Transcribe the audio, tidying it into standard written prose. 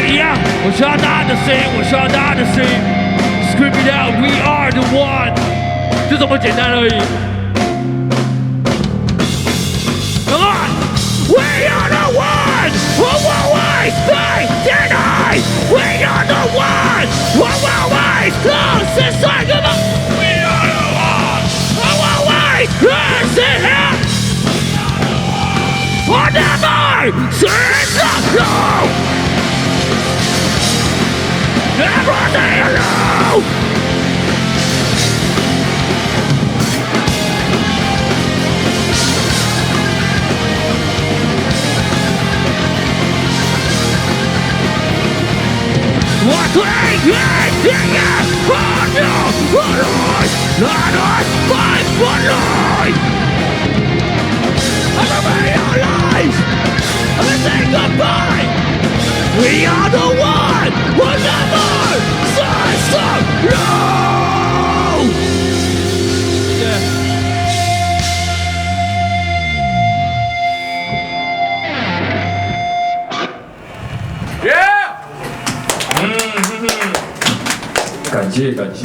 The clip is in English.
一样，我需要大家的声音，我需要大家的声音 ，scream it out, we are the one， 就这么简单而已。Come on, we are the one, who will always stay tonight. We are the one, who will always close inside. Come on, we are the one, who will always close in here. Or never cease to know. Everything alone. What thing is it? Oh no! Let us fight for life. I'm gonna be alive. I'm gonna say goodbye. We are the one who never says no. Yeah. 感谢。